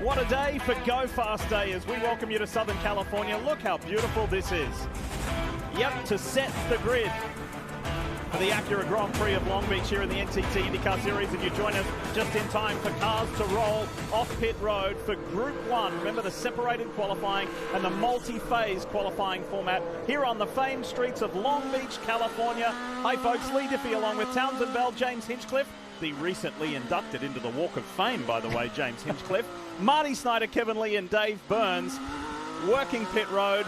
What a day for Go Fast Day as we welcome you to Southern California. Look how beautiful this is. Yep, to set the grid for the Acura Grand Prix of Long Beach here in the NTT Indycar Series, and you join us just in time for cars to roll off pit road for Group 1. Remember the separated qualifying and the multi-phase qualifying format here on the famed streets of Long Beach, California. Hi folks, Lee Diffie along with Townsend Bell, James Hinchcliffe, the recently inducted into the Walk of Fame, by the way, James Hinchcliffe, Marty Snyder, Kevin Lee and Dave Burns, working pit road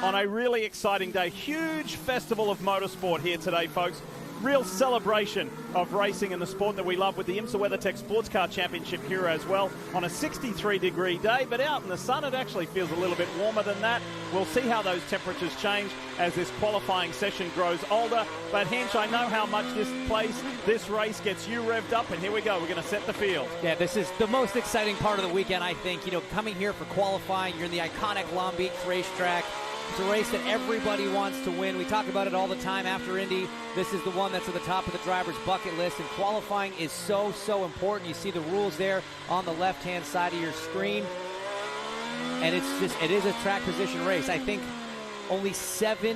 on a really exciting day. Huge festival of motorsport here today, folks. Real celebration of racing and the sport that we love with the IMSA WeatherTech Sports Car Championship here as well on a 63-degree day, but out in the sun it actually feels a little bit warmer than that. We'll see how those temperatures change as this qualifying session grows older. But Hinch, I know how much this race gets you revved up, and here we go. We're going to set the field. Yeah, this is the most exciting part of the weekend, I think. You know, coming here for qualifying, you're in the iconic Long Beach racetrack. It's a race that everybody wants to win. We talk about it all the time after Indy. This is the one that's at the top of the driver's bucket list, and qualifying is so, so important. You see the rules there on the left-hand side of your screen, and it is a track position race. I think only 7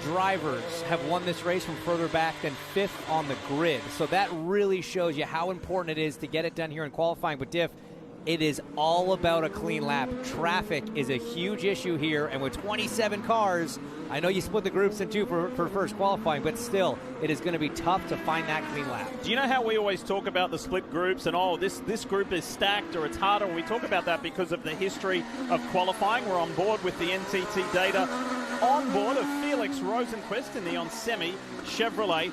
drivers have won this race from further back than 5th on the grid. So that really shows you how important it is to get it done here in qualifying. But Diff, it is all about a clean lap. Traffic is a huge issue here, and with 27 cars, I know you split the groups in 2 for first qualifying, but still, it is going to be tough to find that clean lap. Do you know how we always talk about the split groups and, oh, this group is stacked or it's harder? We talk about that because of the history of qualifying. We're on board with the NTT data. On board of Felix Rosenquist in the Onsemi Chevrolet.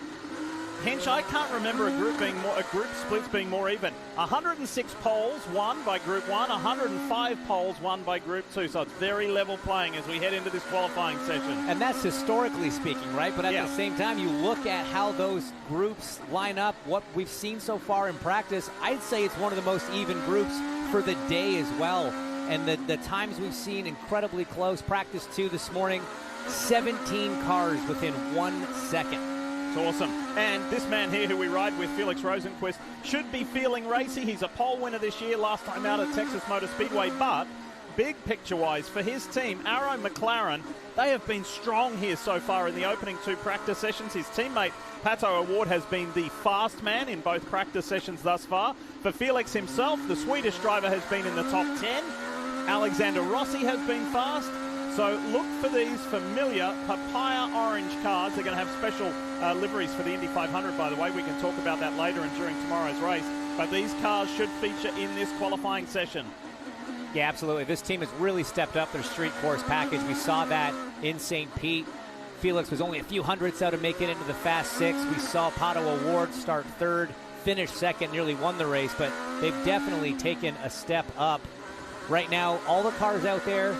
Hench, I can't remember a group splits being more even. 106 poles won by Group 1, 105 poles won by Group 2. So it's very level playing as we head into this qualifying session. And that's historically speaking, right? But at the same time, you look at how those groups line up, what we've seen so far in practice, I'd say it's one of the most even groups for the day as well. And the times we've seen incredibly close. Practice 2 this morning, 17 cars within 1 second. It's awesome. And this man here who we ride with, Felix Rosenquist, should be feeling racy. He's a pole winner this year, last time out at Texas Motor Speedway. But big picture-wise for his team, Arrow McLaren, they have been strong here so far in the opening 2 practice sessions. His teammate, Pato Award, has been the fast man in both practice sessions thus far. For Felix himself, the Swedish driver has been in the top 10. Alexander Rossi has been fast. So look for these familiar papaya orange cars. They're going to have special liveries for the Indy 500, by the way. We can talk about that later and during tomorrow's race. But these cars should feature in this qualifying session. Yeah, absolutely. This team has really stepped up their street course package. We saw that in St. Pete. Felix was only a few hundredths out of making it into the Fast 6. We saw Pato Award start 3rd, finish 2nd, nearly won the race. But they've definitely taken a step up. Right now, all the cars out there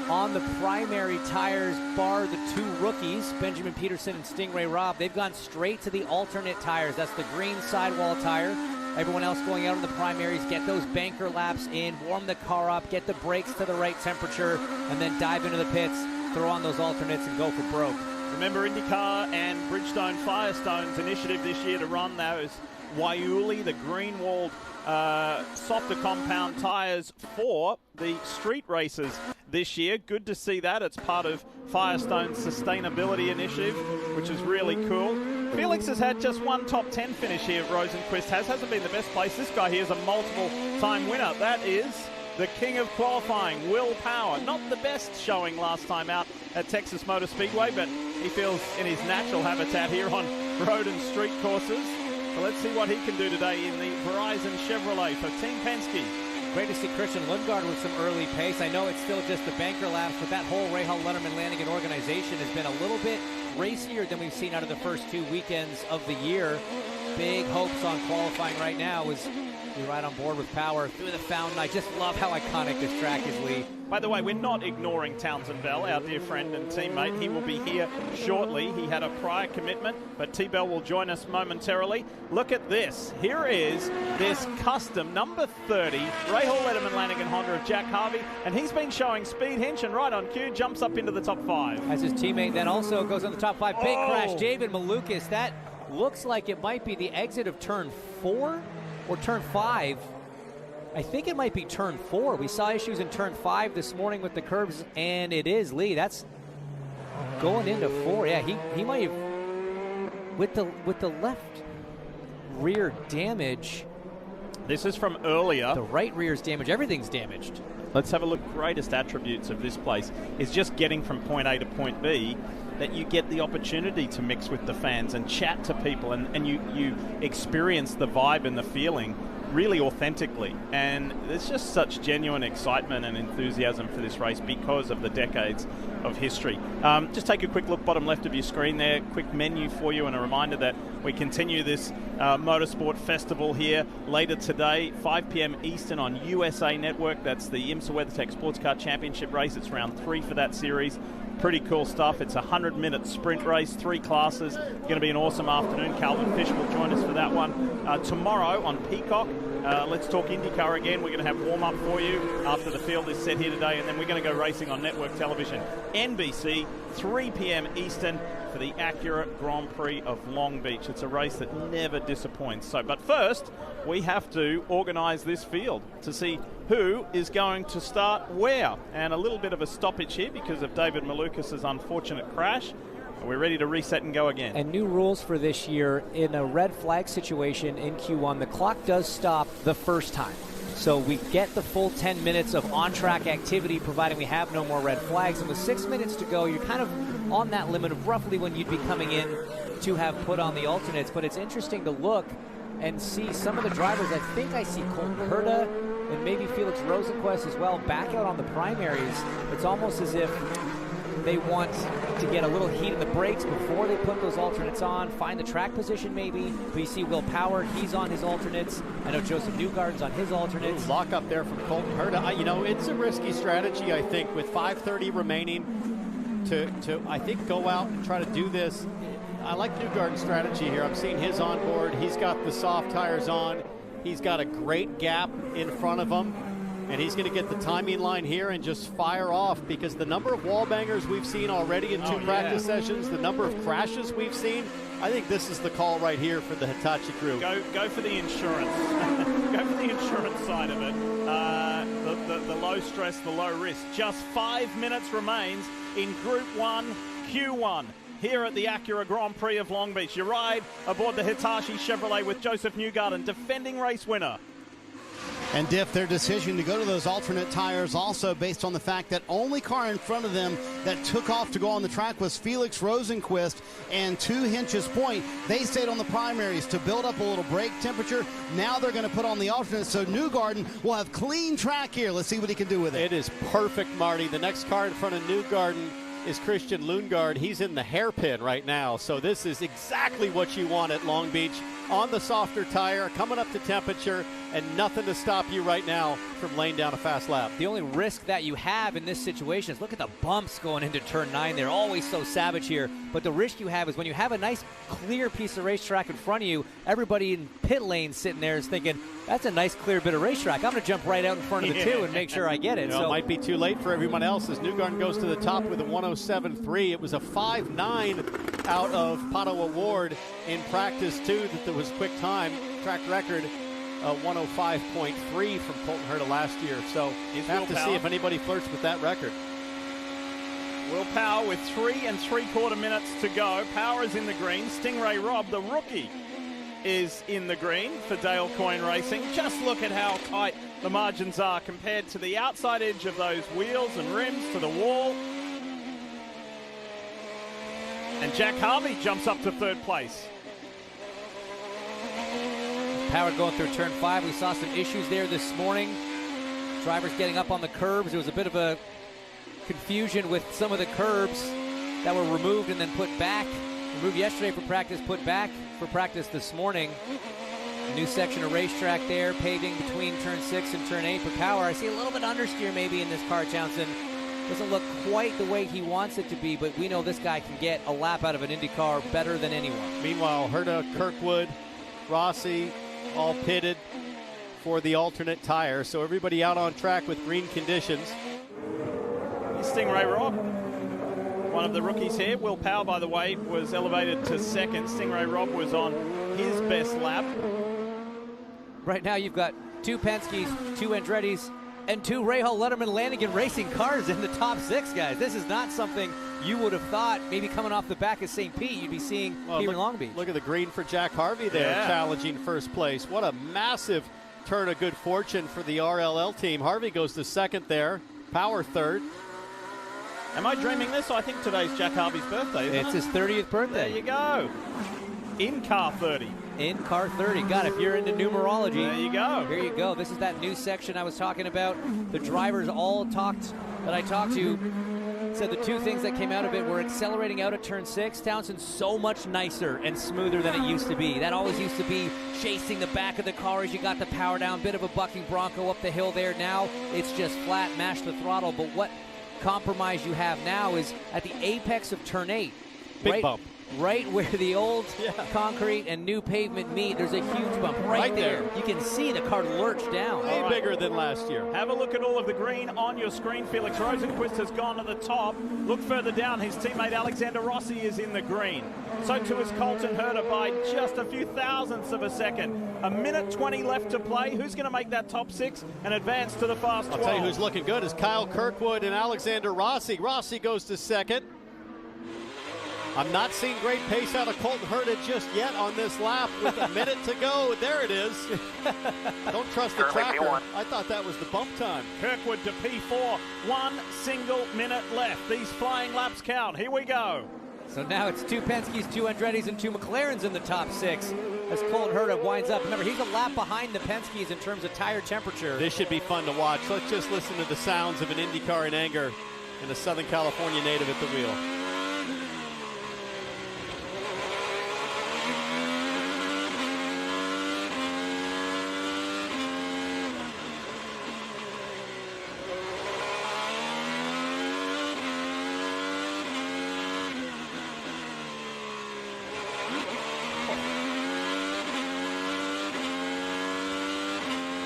on the primary tires, bar the 2 rookies, Benjamin Peterson and Stingray Robb, they've gone straight to the alternate tires. That's the green sidewall tire. Everyone else going out on the primaries, get those banker laps in, warm the car up, get the brakes to the right temperature, and then dive into the pits, throw on those alternates, and go for broke. Remember Indycar and Bridgestone Firestone's initiative this year to run those Waiuli, the green-walled softer compound tires for the street races this year. Good to see that. It's part of Firestone's sustainability initiative, which is really cool. Felix has had just 1 top 10 finish here. Rosenquist hasn't been the best place. This guy here is a multiple-time winner. That is the king of qualifying, Will Power. Not the best showing last time out at Texas Motor Speedway, but he feels in his natural habitat here on road and street courses. So let's see what he can do today in the Verizon Chevrolet for Team Penske. Great to see Christian Lundgaard with some early pace. I know it's still just the banker laps, but that whole Rahal Letterman Lanigan organization has been a little bit racier than we've seen out of the first 2 weekends of the year. Big hopes on qualifying right now as we ride on board with Power through the fountain. I just love how iconic this track is, Lee. By the way, we're not ignoring Townsend Bell, our dear friend and teammate. He will be here shortly. He had a prior commitment, but T-Bell will join us momentarily. Look at this. Here is this custom number 30 Rahal Letterman Lanigan Honda of Jack Harvey, and he's been showing speed. Hinch, and right on cue, jumps up into the top 5. As his teammate then also goes on the top 5. Big crash. David Malukas, that looks like it might be the exit of turn 4 or turn 5. I think it might be turn 4. We saw issues in turn 5 this morning with the curbs, and it is Lee. That's going into 4. Yeah, he might have with the left rear damage. This is from earlier. The right rear's damaged. Everything's damaged. Let's have a look. Greatest attributes of this place is just getting from point A to point B, that you get the opportunity to mix with the fans and chat to people, and you experience the vibe and the feeling really authentically. And there's just such genuine excitement and enthusiasm for this race because of the decades of history. Just take a quick look bottom left of your screen there, quick menu for you, and a reminder that we continue this motorsport festival here later today, 5 p.m. Eastern on USA Network. That's the IMSA WeatherTech Sports Car Championship race. It's round 3 for that series. Pretty cool stuff. It's a 100-minute sprint race, 3 classes. Going to be an awesome afternoon. Calvin Fish will join us for that one. Tomorrow on Peacock, let's talk IndyCar again. We're going to have warm-up for you after the field is set here today, and then we're going to go racing on network television. NBC, 3 p.m. Eastern for the Acura Grand Prix of Long Beach. It's a race that never disappoints. But first, we have to organise this field to see who is going to start where. And a little bit of a stoppage here because of David Malukas' unfortunate crash. We're ready to reset and go again. And new rules for this year. In a red flag situation in Q1, the clock does stop the first time. So we get the full 10 minutes of on-track activity, providing we have no more red flags. And with 6 minutes to go, you're kind of on that limit of roughly when you'd be coming in to have put on the alternates. But it's interesting to look and see some of the drivers. I think I see Colton Herta and maybe Felix Rosenquist as well back out on the primaries. It's almost as if they want to get a little heat in the brakes before they put those alternates on, find the track position maybe. But you see Will Power, he's on his alternates. I know Joseph Newgarden's on his alternates. Ooh, lock up there from Colton Herta. You know, it's a risky strategy, I think, with 5:30 remaining to I think, go out and try to do this. I like Newgarden's strategy here. I'm seeing his onboard. He's got the soft tires on. He's got a great gap in front of him. And he's going to get the timing line here and just fire off, because the number of wall bangers we've seen already in 2 practice sessions, the number of crashes we've seen, I think this is the call right here for the Hitachi crew. Go for the insurance. Go for the insurance side of it. The low stress, the low risk. Just 5 minutes remains in Group 1, Q1. Here at the Acura Grand Prix of Long Beach. You ride aboard the Hitachi Chevrolet with Joseph Newgarden, defending race winner. And Diff, their decision to go to those alternate tires also based on the fact that only car in front of them that took off to go on the track was Felix Rosenquist and 2 Hinch's Point. They stayed on the primaries to build up a little brake temperature. Now they're going to put on the alternates, so Newgarden will have clean track here. Let's see what he can do with it. It is perfect, Marty. The next car in front of Newgarden is Christian Lundgaard. He's in the hairpin right now, so this is exactly what you want at Long Beach. On the softer tire, coming up to temperature, and nothing to stop you right now from laying down a fast lap. The only risk that you have in this situation is look at the bumps going into turn 9. They're always so savage here. But the risk you have is when you have a nice clear piece of racetrack in front of you, everybody in pit lane sitting there is thinking, that's a nice clear bit of racetrack. I'm going to jump right out in front of the 2 and make sure I get it. You know, it might be too late for everyone else as Newgarden goes to the top with a 107.3. It was a 5.9 out of Pato Award in practice 2 that there was quick time. Track record 105.3 from Colton Herta last year. So you have to see if anybody flirts with that record. Will Power with 3 3/4 minutes to go. Power is in the green. Stingray Robb, the rookie, is in the green for Dale Coyne Racing. Just look at how tight the margins are compared to the outside edge of those wheels and rims to the wall. And Jack Harvey jumps up to 3rd place. Power going through turn 5. We saw some issues there this morning. Drivers getting up on the curbs. There was a bit of a confusion with some of the curbs that were removed and then put back. Removed yesterday for practice, put back for practice this morning. A new section of racetrack there, paving between turn 6 and turn 8 for Power. I see a little bit of understeer maybe in this car, Townsend. Doesn't look quite the way he wants it to be, but we know this guy can get a lap out of an IndyCar better than anyone. Meanwhile, Herta, Kirkwood, Rossi, all pitted for the alternate tire. So everybody out on track with green conditions. Stingray Robb, one of the rookies here. Will Power, by the way, was elevated to 2nd. Stingray Robb was on his best lap. Right now you've got 2 Penske's, 2 Andretti's, and 2 Rahal Letterman Lanigan Racing cars in the top 6, guys. This is not something you would have thought maybe coming off the back of St. Pete you'd be seeing here in Long Beach. Look at the green for Jack Harvey there, challenging first place. What a massive turn of good fortune for the RLL team. Harvey goes to second there, Power third. Am I dreaming this? I think today's Jack Harvey's birthday, isn't it? It's his 30th birthday. There you go. In car 30. In car 30. God, if you're into numerology, there you go. Here you go. This is that new section I was talking about. The drivers all that I talked to said the 2 things that came out of it were accelerating out at turn 6. Townsend's so much nicer and smoother than it used to be. That always used to be chasing the back of the car as you got the power down, bit of a bucking bronco up the hill there. Now it's just flat, mash the throttle. But what compromise you have now is at the apex of turn 8. Big bump. Right where the old concrete and new pavement meet, there's a huge bump right there. You can see the car lurch down. Way bigger than last year. Have a look at all of the green on your screen. Felix Rosenqvist has gone to the top. Look further down. His teammate Alexander Rossi is in the green. So too is Colton Herta by just a few thousandths of a second. 1:20 left to play. Who's going to make that top 6 and advance to the fast 12? I'll tell you who's looking good is Kyle Kirkwood and Alexander Rossi. Rossi goes to second. I'm not seeing great pace out of Colton Herta just yet on this lap with a minute to go. There it is. Don't trust the tracker. I thought that was the bump time. Kirkwood to P4. 1 single minute left. These flying laps count. Here we go. So now it's 2 Penske's, 2 Andretti's, and 2 McLarens in the top 6 as Colton Herta winds up. Remember, he's a lap behind the Penske's in terms of tire temperature. This should be fun to watch. Let's just listen to the sounds of an Indycar in anger and a Southern California native at the wheel.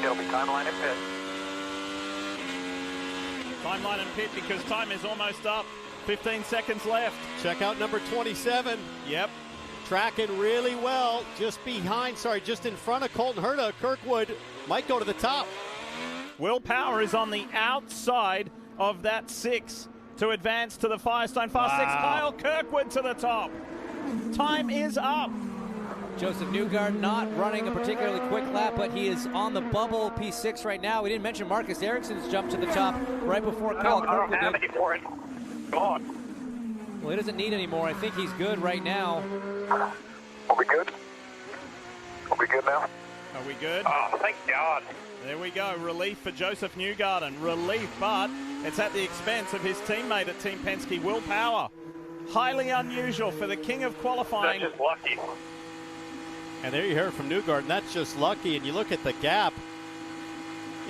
It'll be timeline and pit. Timeline and pit because time is almost up. 15 seconds left. Check out number 27. Yep. Tracking really well. Just in front of Colton Herta. Kirkwood might go to the top. Will Power is on the outside of that 6 to advance to the Firestone Fast 6. Kyle Kirkwood to the top. Time is up. Joseph Newgarden not running a particularly quick lap, but he is on the bubble P6 right now. We didn't mention Marcus Ericsson's jumped to the top right before Kyle Kirkwood did. I don't have any for it. Go on. Well, he doesn't need any more. I think he's good right now. Are we good? Are we good now? Are we good? Oh, thank God. There we go. Relief for Joseph Newgarden. Relief, but it's at the expense of his teammate at Team Penske, Will Power. Highly unusual for the king of qualifying. That's just lucky. And there you hear it from Newgarden. That's just lucky. And you look at the gap.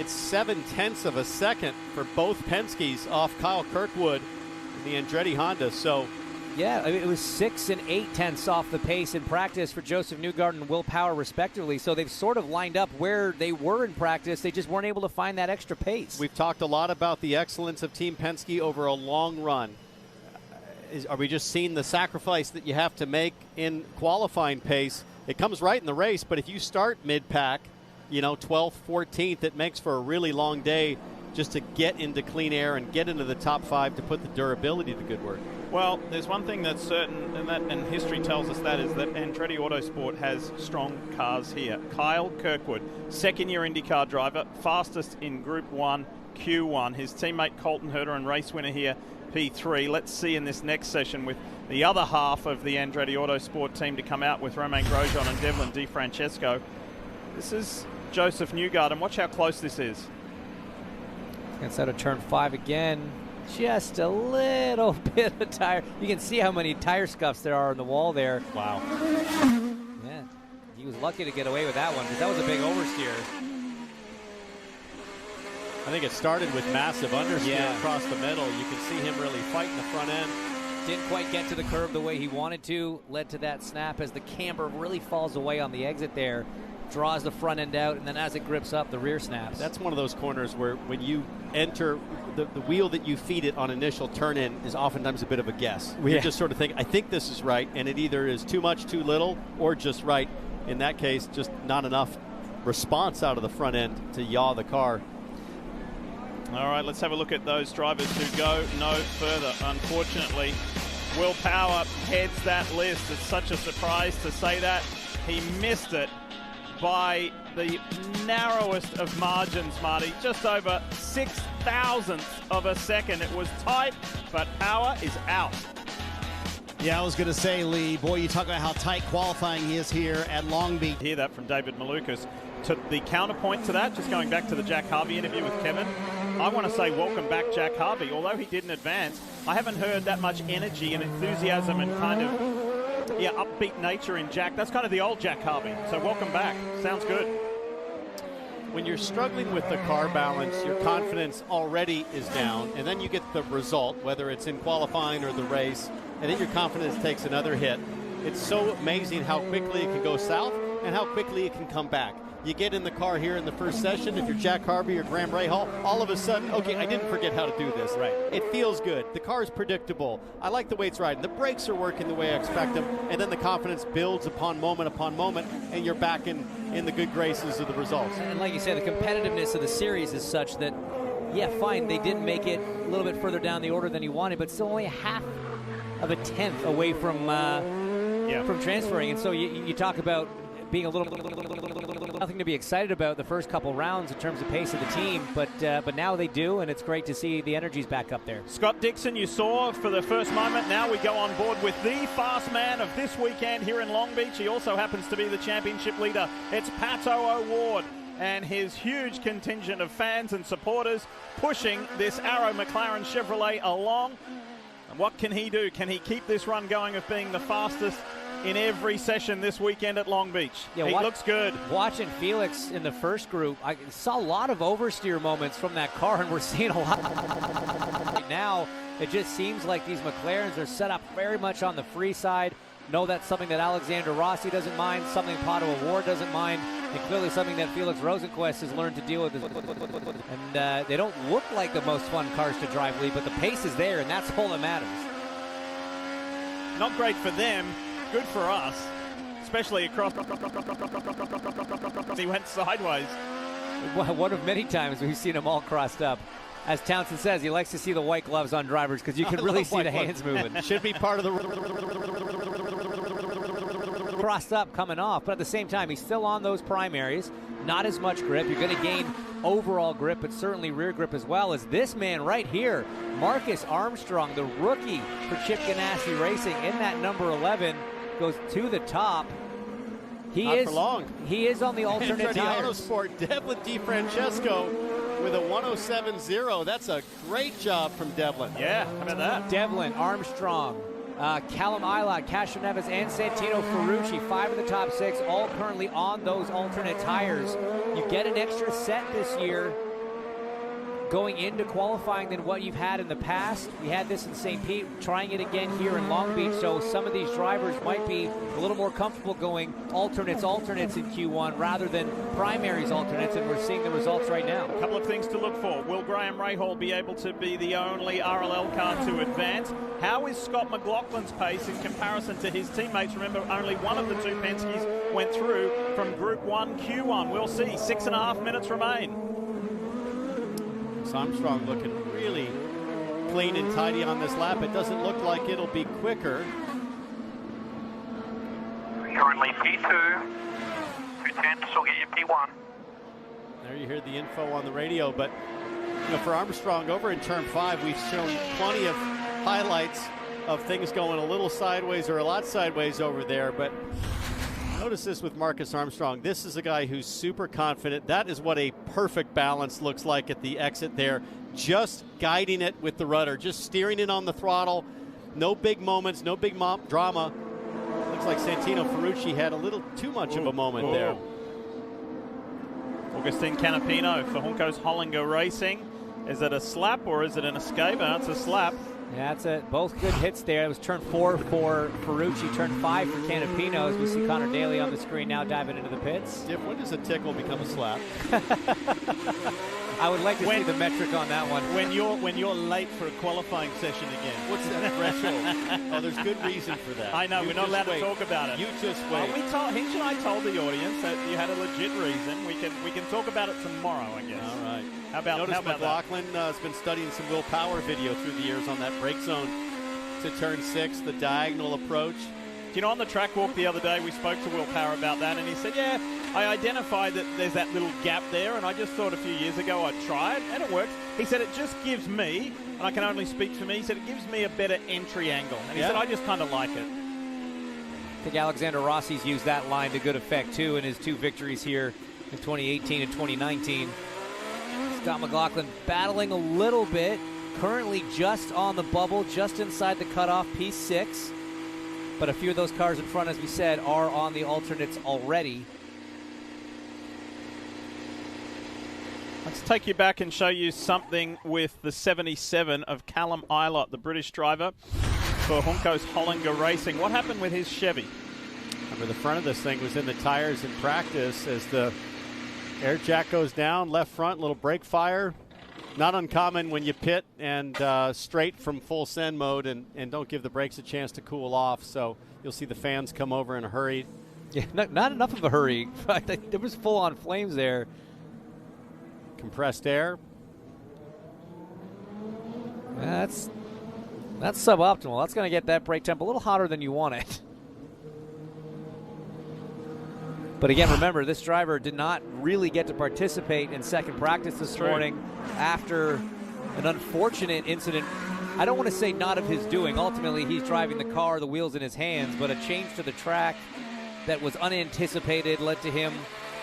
It's 0.7 of a second for both Penske's off Kyle Kirkwood and the Andretti Honda. So, yeah, I mean, it was 6 and 0.8 off the pace in practice for Joseph Newgarden and Will Power, respectively. So they've sort of lined up where they were in practice. They just weren't able to find that extra pace. We've talked a lot about the excellence of Team Penske over a long run. Are we just seeing the sacrifice that you have to make in qualifying pace? It comes right in the race, but if you start mid-pack, 12th, 14th, it makes for a really long day just to get into clean air and get into the top 5 to put the durability to good work. Well, there's one thing that's certain, and history tells us that, is that Andretti Autosport has strong cars here. Kyle Kirkwood, second-year IndyCar driver, fastest in Group 1, Q1. His teammate Colton Herta and race winner here, P3. Let's see in this next session with the other half of the Andretti Autosport team to come out with Romain Grosjean and Devlin DiFrancesco. This is Joseph Newgarden. Watch how close this is. Gets out of turn 5 again. Just a little bit of tire. You can see how many tire scuffs there are on the wall there. Wow. Yeah, he was lucky to get away with that one because that was a big oversteer. I think it started with massive understeer across the middle. You can see him really fighting the front end. Didn't quite get to the curve the way he wanted to. Led to that snap as the camber really falls away on the exit there. Draws the front end out, and then as it grips up, the rear snaps. That's one of those corners where when you enter, the wheel that you feed it on initial turn-in is oftentimes a bit of a guess. Yeah. You just sort of think, I think this is right, and it either is too much, too little, or just right. In that case, just not enough response out of the front end to yaw the car. All right, let's have a look at those drivers who go no further. Unfortunately, Will Power heads that list. It's such a surprise to say that. He missed it by the narrowest of margins, Marty. Just over 6,000ths of a second. It was tight, but Power is out. Yeah, I was going to say, Lee, boy, you talk about how tight qualifying is here at Long Beach. Hear that from David Malukas. To the counterpoint to that, just going back to the Jack Harvey interview with Kevin, I want to say welcome back, Jack Harvey. Although he didn't advance, I haven't heard that much energy and enthusiasm and kind of, upbeat nature in Jack. That's kind of the old Jack Harvey. So welcome back. Sounds good. When you're struggling with the car balance, your confidence already is down, and then you get the result, whether it's in qualifying or the race, and then your confidence takes another hit. It's so amazing how quickly it can go south and how quickly it can come back. You get in the car here in the first session, if you're Jack Harvey or Graham Rahal, all of a sudden, okay, I didn't forget how to do this. Right. It feels good. The car is predictable. I like the way it's riding. The brakes are working the way I expect them, and then the confidence builds upon moment, and you're back in the good graces of the results. And like you said, the competitiveness of the series is such that, yeah, fine, they didn't make it a little bit further down the order than you wanted, but still only a half of a tenth away from transferring. And so you talk about being a little nothing to be excited about the first couple rounds in terms of pace of the team, but now they do, and it's great to see the energy's back up there. Scott Dixon, you saw for the first moment. Now we go on board with the fast man of this weekend here in Long Beach. He also happens to be the championship leader. It's Pato O'Ward and his huge contingent of fans and supporters pushing this Arrow McLaren Chevrolet along. And what can he do? Can he keep this run going of being the fastest in every session this weekend at Long Beach? Yeah, he looks good. Watching Felix in the first group, I saw a lot of oversteer moments from that car, and we're seeing a lot right now. It just seems like these McLarens are set up very much on the free side. Know that's something that Alexander Rossi doesn't mind, something Pato O'Ward doesn't mind, and clearly something that Felix Rosenqvist has learned to deal with. And they don't look like the most fun cars to drive, Lee, but the pace is there, and that's all that matters. Not great for them. Good for us, especially across. He went sideways. One of many times we've seen them all crossed up. As Townsend says, he likes to see the white gloves on drivers because you can really see the hands moving. Should be part of the crossed up coming off, but at the same time, he's still on those primaries. Not as much grip. You're going to gain overall grip, but certainly rear grip as well as this man right here, Marcus Armstrong, the rookie for Chip Ganassi Racing in that number 11. Goes to the top. Not for long. He is on the alternate tires. Autosport, Devlin DiFrancesco with a 107.0. That's a great job from Devlin. Yeah, how about that? Devlin, Armstrong, Callum Ilott, Castro Neves, and Santino Ferrucci, 5 of the top 6, all currently on those alternate tires. You get an extra set this year going into qualifying than what you've had in the past. We had this in St. Pete, trying it again here in Long Beach, so some of these drivers might be a little more comfortable going alternates in Q1 rather than primaries alternates, and we're seeing the results right now. A couple of things to look for. Will Graham Rahal be able to be the only RLL car to advance? How is Scott McLaughlin's pace in comparison to his teammates? Remember, only one of the two Penske's went through from Group 1 Q1. We'll see. 6.5 minutes remain. Armstrong looking really clean and tidy on this lap. It doesn't look like it'll be quicker. Currently P2. 210 will get you P1. There you hear the info on the radio, but for Armstrong over in turn 5, we've shown plenty of highlights of things going a little sideways or a lot sideways over there, but notice this with Marcus Armstrong. This is a guy who's super confident. That is what a perfect balance looks like at the exit there. Just guiding it with the rudder, just steering it on the throttle. No big moments, no big drama. Looks like Santino Ferrucci had a little too much of a moment there. Augustine Canapino for Hunko's Hollinger Racing. Is it a slap or is it an escape? It's a slap. Yeah, that's it. Both good hits there. It was turn 4 for Ferrucci, turn 5 for Canapino, as we see Connor Daly on the screen now diving into the pits. Diff, when does a tickle become a slap? I would like to see the metric on that one. When you're late for a qualifying session again, what's that threshold? Oh, there's good reason for that. I know, we're not allowed to talk about it. You just wait. Hinch and I told the audience that you had a legit reason. We can talk about it tomorrow, I guess. All right. How about McLaughlin has been studying some Will Power video through the years on that brake zone to turn 6, the diagonal approach. You know, on the track walk the other day, we spoke to Will Power about that, and he said, yeah, I identified that there's that little gap there, and I just thought a few years ago I'd try it, and it works. He said it just gives me, and I can only speak for me, he said it gives me a better entry angle. And he said, I just kind of like it. I think Alexander Rossi's used that line to good effect, too, in his 2 victories here in 2018 and 2019. Scott McLaughlin battling a little bit, currently just on the bubble, just inside the cutoff, P6. But a few of those cars in front, as we said, are on the alternates already. Let's take you back and show you something with the 77 of Callum Ilott, the British driver for Juncos Hollinger Racing. What happened with his Chevy? Remember, the front of this thing was in the tires in practice as the air jack goes down, left front, little brake fire. Not uncommon when you pit and straight from full send mode and don't give the brakes a chance to cool off. So you'll see the fans come over in a hurry. Yeah, not enough of a hurry. There was full-on flames there. Compressed air. That's suboptimal. That's going to get that brake temp a little hotter than you want it. But again, remember, this driver did not really get to participate in second practice this morning after an unfortunate incident. I don't want to say not of his doing. Ultimately, he's driving the car, the wheels in his hands, but a change to the track that was unanticipated led to him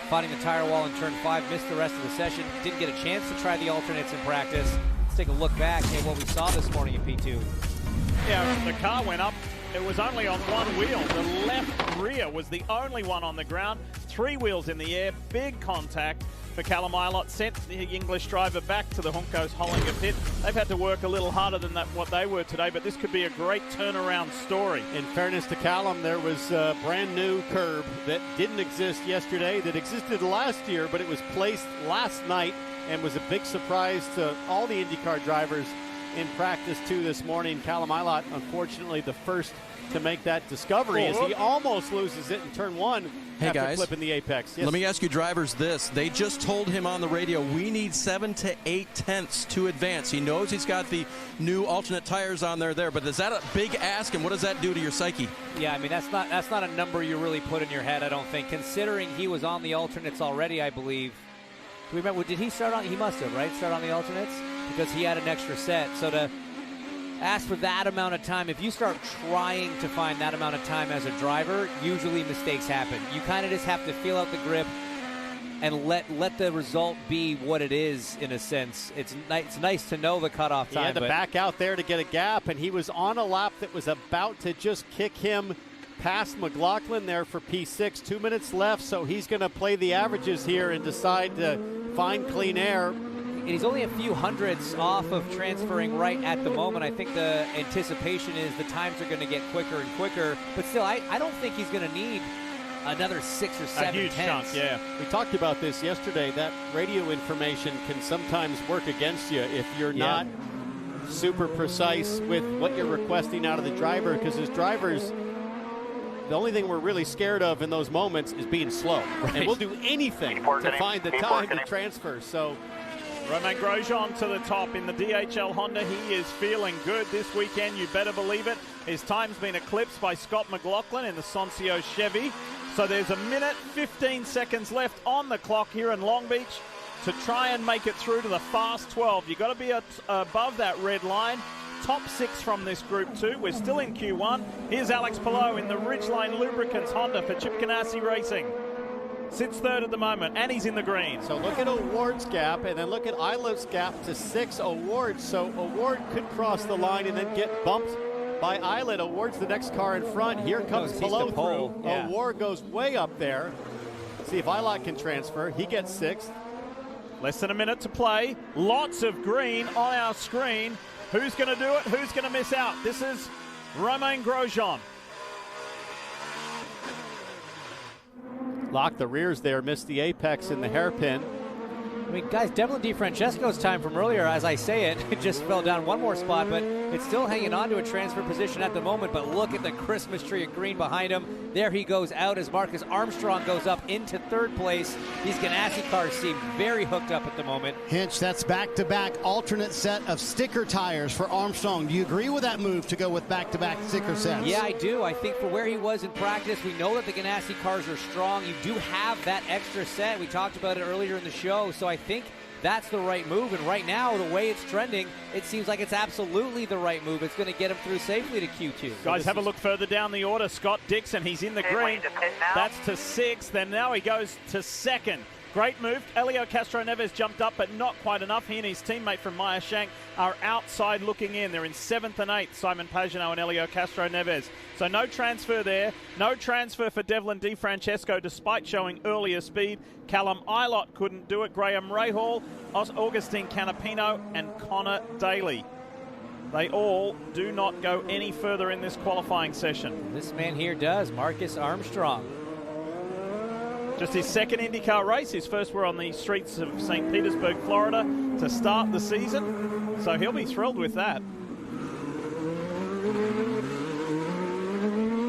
finding the tire wall in turn 5, missed the rest of the session, didn't get a chance to try the alternates in practice. Let's take a look back at what we saw this morning in P2. Yeah, the car went up. It was only on one wheel. The left rear was the only one on the ground. 3 wheels in the air. Big contact for Callum Ilott. Sent the English driver back to the Juncos Hollinger pit. They've had to work a little harder than what they were today, but this could be a great turnaround story. In fairness to Callum, there was a brand new curb that didn't exist yesterday, that existed last year, but it was placed last night and was a big surprise to all the IndyCar drivers in practice too this morning. Callum Ilott, unfortunately, the first to make that discovery as he almost loses it in turn 1 after flipping the apex. Yes. Let me ask you drivers this. They just told him on the radio, we need 7 to 8 tenths to advance. He knows he's got the new alternate tires on there, but is that a big ask, and what does that do to your psyche? Yeah, I mean, that's not a number you really put in your head, I don't think, considering he was on the alternates already, I believe. Do we remember, did he start on? He must have, right? Start on the alternates? Because he had an extra set. So to ask for that amount of time, if you start trying to find that amount of time as a driver, usually mistakes happen. You kind of just have to feel out the grip and let the result be what it is, in a sense. It's nice to know the cutoff time. He had to back out there to get a gap, and he was on a lap that was about to just kick him past McLaughlin there for P6. 2 minutes left, so he's going to play the averages here and decide to find clean air. And he's only a few hundredths off of transferring right at the moment. I think the anticipation is the times are going to get quicker and quicker. But still, I don't think he's going to need another 6 or 7 a huge chunk, yeah. We talked about this yesterday. That radio information can sometimes work against you if you're not super precise with what you're requesting out of the driver, because as drivers, the only thing we're really scared of in those moments is being slow. Right. And we'll do anything to find the time to transfer. So Romain Grosjean to the top in the DHL Honda. He is feeling good this weekend, you better believe it. His time's been eclipsed by Scott McLaughlin in the Soncio Chevy. So there's 1 minute, 15 seconds left on the clock here in Long Beach to try and make it through to the fast 12. You've got to be above that red line. Top 6 from this Group 2. We're still in Q1. Here's Alex Palou in the Ridgeline Lubricants Honda for Chip Ganassi Racing. Sits third at the moment, and he's in the green. So look at Award's gap, and then look at Ilott's gap to 6 Award. So Award could cross the line and then get bumped by Ilott. Award's the next car in front. Here comes Palou through. Yeah. Award goes way up there. See if Ilott can transfer. He gets 6th. Less than a minute to play. Lots of green on our screen. Who's going to do it? Who's going to miss out? This is Romain Grosjean. Locked the rears there, missed the apex in the hairpin. I mean, guys, Devlin DiFrancesco's time from earlier, as I say it, it just fell down one more spot, but it's still hanging on to a transfer position at the moment. But look at the Christmas tree of green behind him. There he goes out as Marcus Armstrong goes up into third place. These Ganassi cars seem very hooked up at the moment. Hinch, that's back-to-back alternate set of sticker tires for Armstrong. Do you agree with that move to go with back-to-back sticker sets? Yeah, I do. I think for where he was in practice, we know that the Ganassi cars are strong. You do have that extra set. We talked about it earlier in the show, so I think that's the right move. And right now, the way it's trending, it seems like it's absolutely the right move. It's going to get him through safely to Q2. Guys, have a look further down the order. Scott Dixon, he's in the green. That's to 6th, and now he goes to 2nd. Great move. Elio Castro-Neves jumped up, but not quite enough. He and his teammate from Meyer Shank are outside looking in. They're in 7th and 8th, Simon Pagenaud and Elio Castro-Neves. So no transfer there. No transfer for Devlin DiFrancesco, despite showing earlier speed. Callum Ilott couldn't do it. Graham Rahal, Augustine Canapino, and Connor Daly. They all do not go any further in this qualifying session. This man here does, Marcus Armstrong. Just his second IndyCar race. His first were on the streets of St. Petersburg, Florida, to start the season. So he'll be thrilled with that.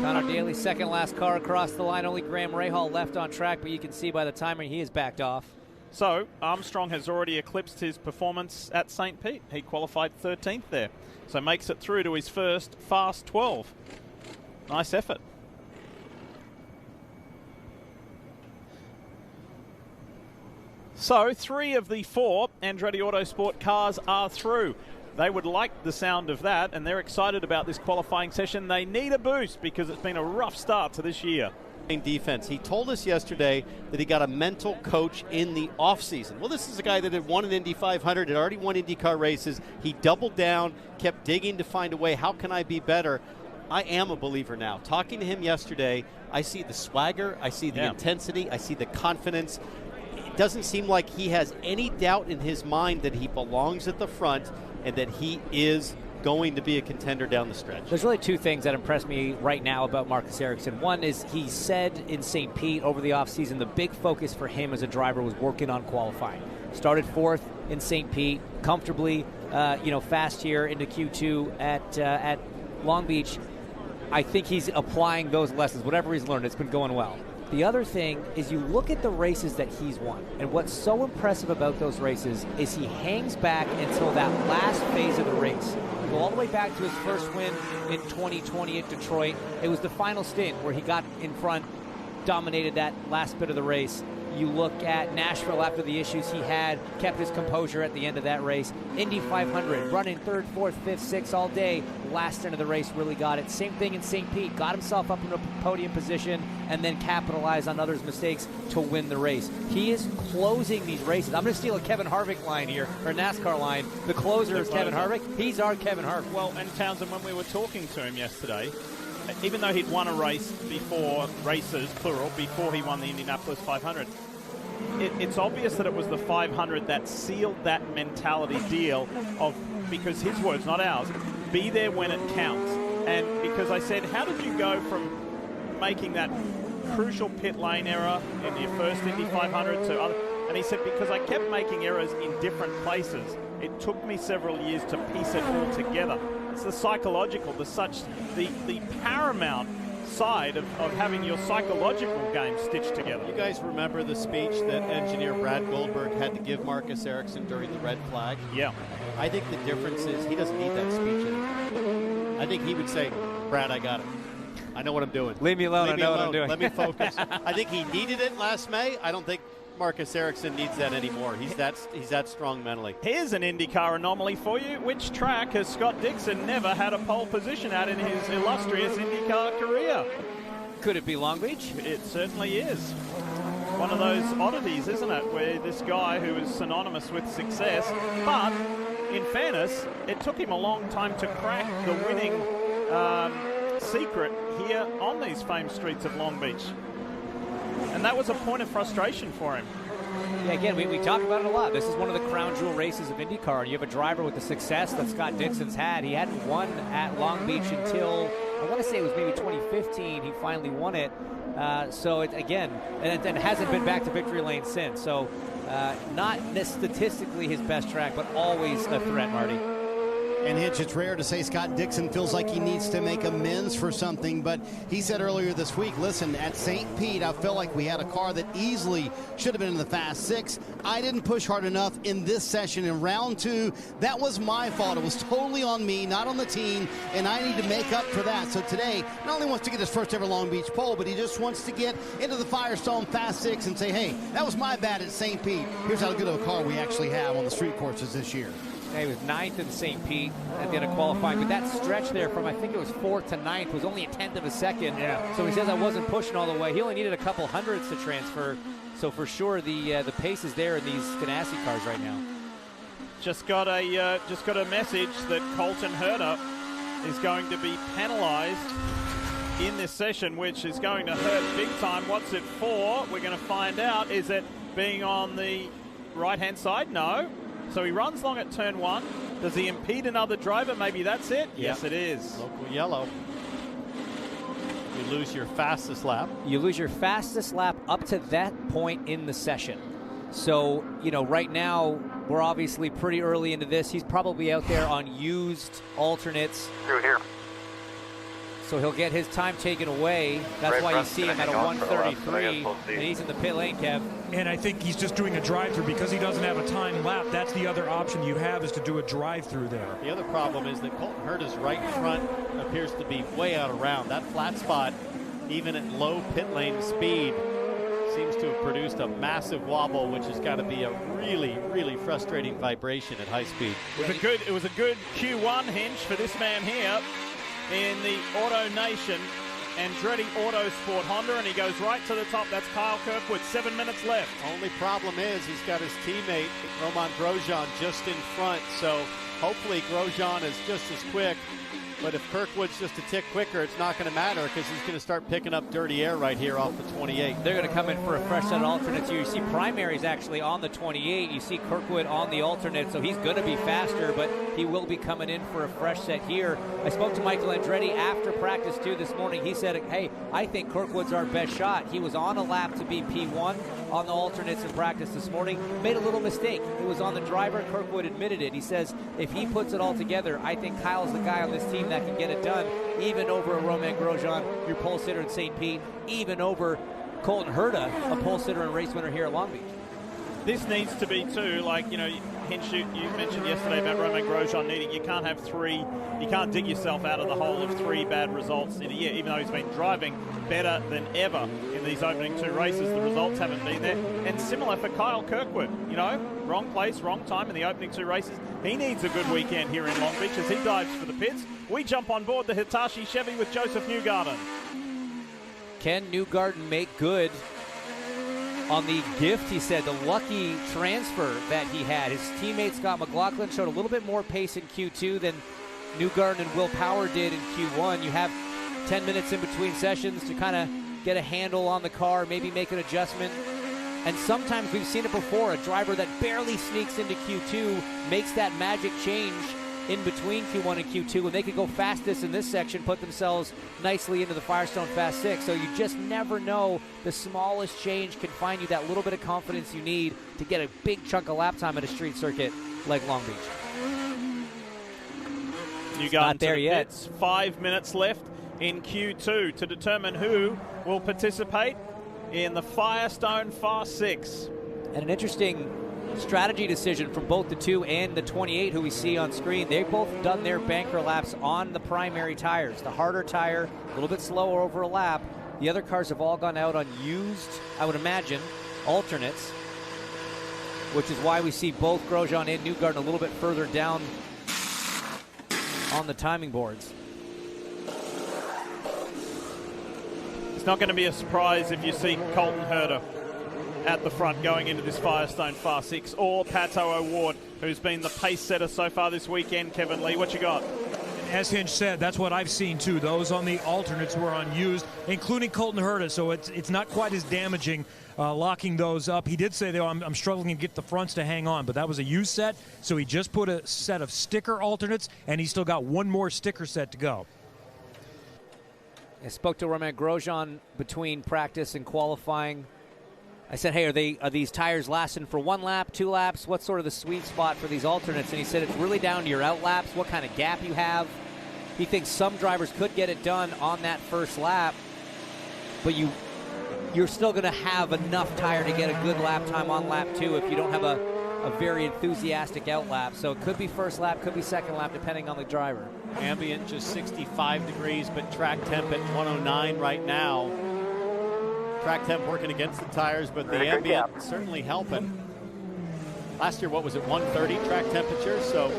Connor Daly, second last car across the line. Only Graham Rahal left on track, but you can see by the timer he is backed off. So Armstrong has already eclipsed his performance at St. Pete. He qualified 13th there. So makes it through to his first fast 12. Nice effort. So 3 of the 4 Andretti Autosport cars are through. They would like the sound of that, and they're excited about this qualifying session. They need a boost because it's been a rough start to this year. Defense. He told us yesterday that he got a mental coach in the offseason. Well, this is a guy that had won an Indy 500, had already won IndyCar races. He doubled down, kept digging to find a way. How can I be better? I am a believer now. Talking to him yesterday, I see the swagger, I see the intensity, I see the confidence. It doesn't seem like he has any doubt in his mind that he belongs at the front and that he is going to be a contender down the stretch. There's really 2 things that impress me right now about Marcus Ericsson. One is he said in St. Pete over the offseason the big focus for him as a driver was working on qualifying. Started 4th in St. Pete, comfortably, fast here into Q2 at Long Beach. I think he's applying those lessons. Whatever he's learned, it's been going well. The other thing is you look at the races that he's won, and what's so impressive about those races is he hangs back until that last phase of the race. You go all the way back to his first win in 2020 at Detroit. It was the final stint where he got in front, dominated that last bit of the race. You look at Nashville after the issues he had, kept his composure at the end of that race. Indy 500, running 3rd, 4th, 5th, 6th all day. Last end of the race really got it. Same thing in St. Pete. Got himself up in a podium position and then capitalized on others' mistakes to win the race. He is closing these races. I'm going to steal a Kevin Harvick line here, or NASCAR line. The closer is Kevin Harvick. He's our Kevin Harvick. Well, and Townsend, when we were talking to him yesterday, even though he'd won a race before, races, plural, before he won the Indianapolis 500, it's obvious that it was the 500 that sealed that mentality deal of, because his words, not ours, be there when it counts. And because I said, how did you go from making that crucial pit lane error in your first Indy 500 to other? And he said, because I kept making errors in different places. It took me several years to piece it all together. It's the psychological, the paramount side of having your psychological game stitched together. You guys remember the speech that engineer Brad Goldberg had to give Marcus Ericsson during the red flag? Yeah. I think the difference is he doesn't need that speech anymore. I think he would say, Brad, I got it. I know what I'm doing. Leave me alone. I know what I'm doing. Let me focus. I think he needed it last May. I don't think Marcus Ericsson needs that anymore. He's that strong mentally. Here's an IndyCar anomaly for you. Which track has Scott Dixon never had a pole position at in his illustrious IndyCar career? Could it be Long Beach? It certainly is. One of those oddities, isn't it, where this guy who is synonymous with success, but in fairness, it took him a long time to crack the winning secret here on these famed streets of Long Beach. And that was a point of frustration for him. Yeah, again, we talk about it a lot. This is one of the crown jewel races of IndyCar. You have a driver with the success that Scott Dixon's had. He hadn't won at Long Beach until, I want to say it was maybe 2015. He finally won it. So, it, again, and it hasn't been back to victory lane since. So, Not statistically his best track, but always a threat, Marty. And Hitch, it's rare to say Scott Dixon feels like he needs to make amends for something, but he said earlier this week, listen, at St. Pete, I felt like we had a car that easily should have been in the Fast Six. I didn't push hard enough in this session in round 2. That was my fault. It was totally on me, not on the team, and I need to make up for that. So today, not only wants to get his first ever Long Beach pole, but he just wants to get into the Firestone Fast Six and say, hey, that was my bad at St. Pete. Here's how good of a car we actually have on the street courses this year. He was 9th in St. Pete at the end of qualifying, but that stretch there from I think it was 4th to 9th was only a 1/10 of a second. Yeah. So he says I wasn't pushing all the way. He only needed a couple hundredths to transfer. So for sure the pace is there in these Ganassi cars right now. Just got a message that Colton Herta is going to be penalized in this session, which is going to hurt big time. What's it for? We're going to find out. Is it being on the right-hand side? No. So he runs long at turn 1. Does he impede another driver? Maybe that's it. Yes, it is. Local yellow. You lose your fastest lap. You lose your fastest lap up to that point in the session. So, you know, right now we're obviously pretty early into this. He's probably out there on used alternates. Through here. So he'll get his time taken away. That's Right why you front's see him gonna at a hang on for the left, but I 1:33, guess we'll see. and he's in the pit lane, Kev. And I think he's just doing a drive-through because he doesn't have a time lap. That's the other option you have, is to do a drive-through there. The other problem is that Colton Herta's right front appears to be way out of round. That flat spot, even at low pit lane speed, seems to have produced a massive wobble, which has got to be a really, really frustrating vibration at high speed. It was a good Q1 hinge for this man here in the Auto Nation Andretti Autosport Honda, and he goes right to the top. That's Kyle Kirkwood, 7 minutes left. Only problem is he's got his teammate Romain Grosjean just in front, so hopefully Grosjean is just as quick. But if Kirkwood's just a tick quicker, it's not going to matter because he's going to start picking up dirty air right here off the 28. They're going to come in for a fresh set of alternates here. You see primaries actually on the 28. You see Kirkwood on the alternate, so he's going to be faster, but he will be coming in for a fresh set here. I spoke to Michael Andretti after practice, too, this morning. He said, hey, I think Kirkwood's our best shot. He was on a lap to be P1 on the alternates in practice this morning. Made a little mistake. It was on the driver. Kirkwood admitted it. He says, if he puts it all together, I think Kyle's the guy on this team that can get it done, even over a Romain Grosjean, your pole sitter in St. Pete, even over Colton Herta, a pole sitter and race winner here at Long Beach. This needs to be too, like, you know, Hinch, you mentioned yesterday about Romain Grosjean needing, you can't have 3, you can't dig yourself out of the hole of 3 bad results in a year, even though he's been driving better than ever in these opening 2 races. The results haven't been there. And similar for Kyle Kirkwood, you know, wrong place, wrong time in the opening 2 races. He needs a good weekend here in Long Beach as he dives for the pits. We jump on board the Hitachi Chevy with Joseph Newgarden. Can Newgarden make good on the gift, he said, the lucky transfer that he had? His teammate Scott McLaughlin showed a little bit more pace in Q2 than Newgarden and Will Power did in Q1. You have 10 minutes in between sessions to kind of get a handle on the car, maybe make an adjustment. And sometimes we've seen it before, a driver that barely sneaks into Q2 makes that magic change in between Q1 and Q2, and they could go fastest in this section, put themselves nicely into the Firestone Fast Six. So you just never know. The smallest change can find you that little bit of confidence you need to get a big chunk of lap time at a street circuit like Long Beach. Newgarden not there yet. Pits, 5 minutes left in Q2 to determine who will participate in the Firestone Fast Six. And an interesting strategy decision from both the 2 and the 28 who we see on screen. They've both done their banker laps on the primary tires. The harder tire, a little bit slower over a lap. The other cars have all gone out on used, I would imagine, alternates, which is why we see both Grosjean and Newgarden a little bit further down on the timing boards. It's not going to be a surprise if you see Colton Herta at the front going into this Firestone Fast Six, or Pato O'Ward, who's been the pace setter so far this weekend. Kevin Lee, what you got? As Hinch said, that's what I've seen too. Those on the alternates were unused, including Colton Herta, so it's not quite as damaging locking those up. He did say, though, I'm struggling to get the fronts to hang on, but that was a used set, so he just put a set of sticker alternates, and he's still got one more sticker set to go. I spoke to Romain Grosjean between practice and qualifying. I said, hey, are these tires lasting for 1 lap, 2 laps? What's sort of the sweet spot for these alternates? And he said it's really down to your out laps, what kind of gap you have. He thinks some drivers could get it done on that first lap, but you're still going to have enough tire to get a good lap time on lap 2 if you don't have a very enthusiastic out lap. So it could be first lap, could be second lap, depending on the driver. Ambient just 65 degrees, but track temp at 109 right now. Track temp working against the tires, but the ambient certainly helping. Last year, what was it, 130 track temperature? So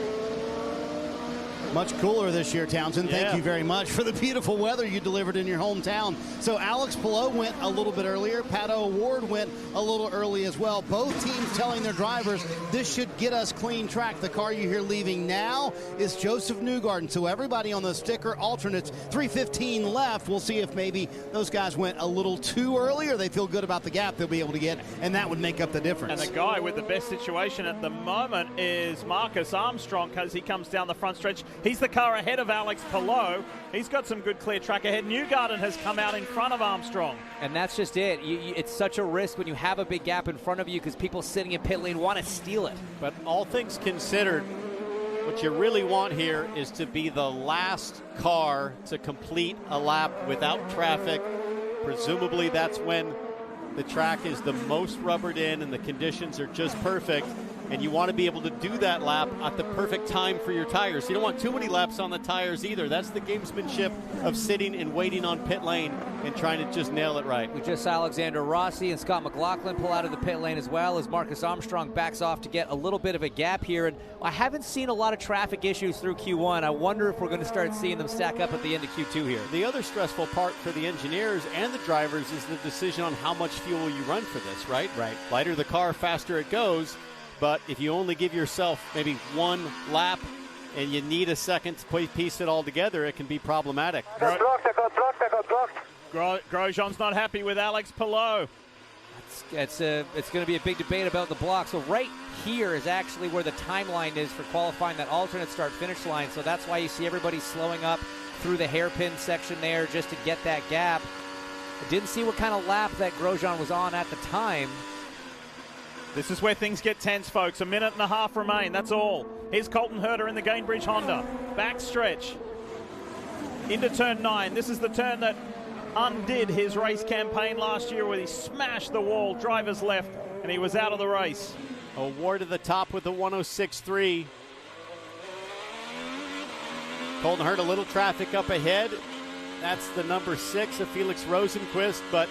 much cooler this year, Townsend. Thank you very much for the beautiful weather you delivered in your hometown. So Alex Palou went a little bit earlier. Pato O'Ward went a little early as well. Both teams telling their drivers this should get us clean track. The car you hear leaving now is Joseph Newgarden. So everybody on the sticker alternates, 3:15 left. We'll see if maybe those guys went a little too early or they feel good about the gap they'll be able to get, and that would make up the difference. And the guy with the best situation at the moment is Marcus Armstrong, because he comes down the front stretch. He's the car ahead of Alex Palou. He's got some good clear track ahead. Newgarden has come out in front of Armstrong. And that's just it. It's such a risk when you have a big gap in front of you because people sitting in pit lane want to steal it. But all things considered, what you really want here is to be the last car to complete a lap without traffic. Presumably that's when the track is the most rubbered in and the conditions are just perfect. And you want to be able to do that lap at the perfect time for your tires. You don't want too many laps on the tires either. That's the gamesmanship of sitting and waiting on pit lane and trying to just nail it right. We just saw Alexander Rossi and Scott McLaughlin pull out of the pit lane as well as Marcus Armstrong backs off to get a little bit of a gap here. And I haven't seen a lot of traffic issues through Q1. I wonder if we're going to start seeing them stack up at the end of Q2 here. The other stressful part for the engineers and the drivers is the decision on how much fuel you run for this, right? Right. Lighter the car, faster it goes. But if you only give yourself maybe 1 lap and you need a second to piece it all together, it can be problematic. I got blocked. Grosjean's not happy with Alex Palou. It's going to be a big debate about the block. So right here is actually where the timeline is for qualifying that alternate start-finish line. So that's why you see everybody slowing up through the hairpin section there just to get that gap. I didn't see what kind of lap that Grosjean was on at the time. This is where things get tense, folks. 1.5 minutes remain, that's all. Here's Colton Herta in the Gainbridge Honda. Backstretch into turn 9. This is the turn that undid his race campaign last year where he smashed the wall, driver's left, and he was out of the race. O'Ward to the top with the 106.3. Colton Herta, a little traffic up ahead. That's the number 6 of Felix Rosenqvist, but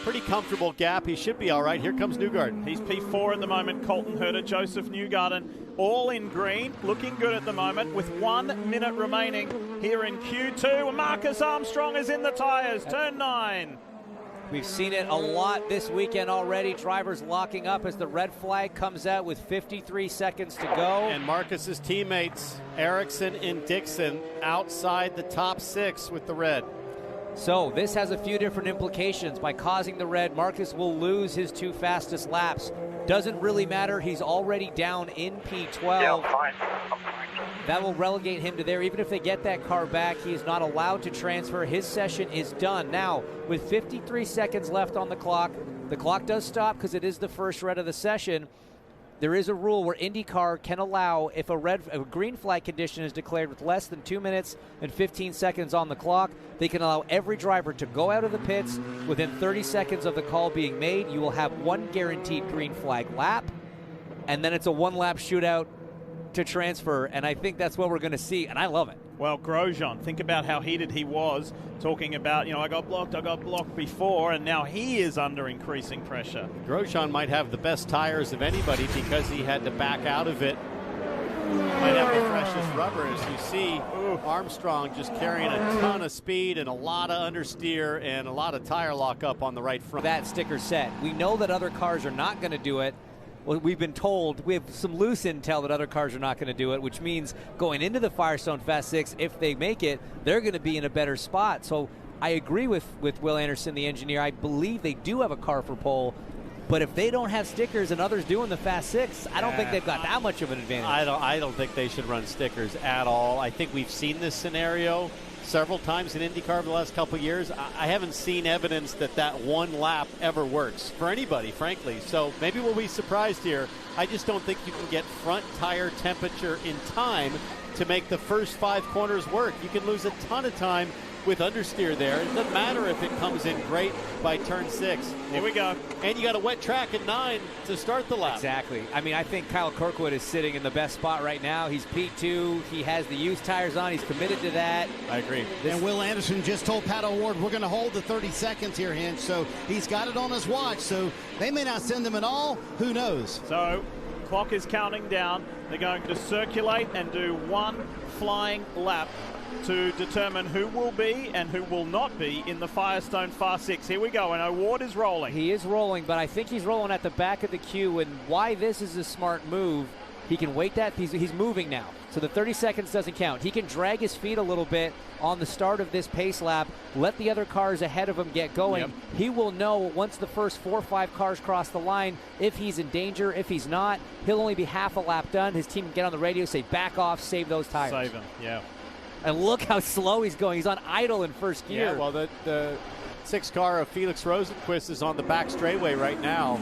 pretty comfortable gap. He should be all right. Here comes Newgarden. He's P4 at the moment. Colton Herta, Joseph Newgarden, all in green, looking good at the moment with 1 minute remaining here in Q2. Marcus Armstrong is in the tires, turn 9. We've seen it a lot this weekend already. Drivers locking up as the red flag comes out with 53 seconds to go. And Marcus's teammates, Ericsson and Dixon, outside the top 6 with the red. So this has a few different implications. By causing the red, Marcus will lose his 2 fastest laps. Doesn't really matter. He's already down in P12. Yeah, I'm fine. That will relegate him to there. Even if they get that car back, he is not allowed to transfer. His session is done. Now, with 53 seconds left on the clock does stop because it is the first red of the session. There is a rule where Indycar can allow, if a green flag condition is declared with less than 2 minutes and 15 seconds on the clock, they can allow every driver to go out of the pits within 30 seconds of the call being made. You will have 1 guaranteed green flag lap, and then it's a 1-lap shootout to transfer, and I think that's what we're going to see, and I love it. Well, Grosjean, think about how heated he was, talking about, I got blocked before, and now he is under increasing pressure. Grosjean might have the best tires of anybody because he had to back out of it. Might have the freshest rubber, as you see. Armstrong just carrying a ton of speed and a lot of understeer and a lot of tire lockup on the right front. That sticker set. We know that other cars are not going to do it. Well, we've been told, we have some loose intel that other cars are not going to do it, which means going into the Firestone Fast 6, if they make it, they're going to be in a better spot. So I agree with Will Anderson, the engineer. I believe they do have a car for pole, but if they don't have stickers and others doing the Fast 6, I don't think they've got that much of an advantage. I don't think they should run stickers at all. I think we've seen this scenario several times in IndyCar over the last couple of years. I haven't seen evidence that that one lap ever works for anybody, frankly. So maybe we'll be surprised here. I just don't think you can get front tire temperature in time to make the first 5 corners work. You can lose a ton of time with understeer there. It doesn't matter if it comes in great by turn 6. Here we go. And you got a wet track at 9 to start the lap. Exactly. I mean, I think Kyle Kirkwood is sitting in the best spot right now. He's P2. He has the used tires on. He's committed to that. I agree. And Will Anderson just told Pat O'Ward, we're going to hold the 30 seconds here, Hinch. So he's got it on his watch. So they may not send him at all. Who knows? So clock is counting down. They're going to circulate and do one flying lap to determine who will be and who will not be in the Firestone Fast 6. Here we go, and O'Ward is rolling. He is rolling, but I think he's rolling at the back of the queue, and why this is a smart move, he can wait that. He's moving now, so the 30 seconds doesn't count. He can drag his feet a little bit on the start of this pace lap, let the other cars ahead of him get going. Yep. He will know once the first 4 or 5 cars cross the line if he's in danger. If he's not, he'll only be half a lap done. His team can get on the radio, say, back off, save those tires. Save him, yeah. And look how slow he's going. He's on idle in first gear. Yeah, well, the 6 car of Felix Rosenqvist is on the back straightaway right now.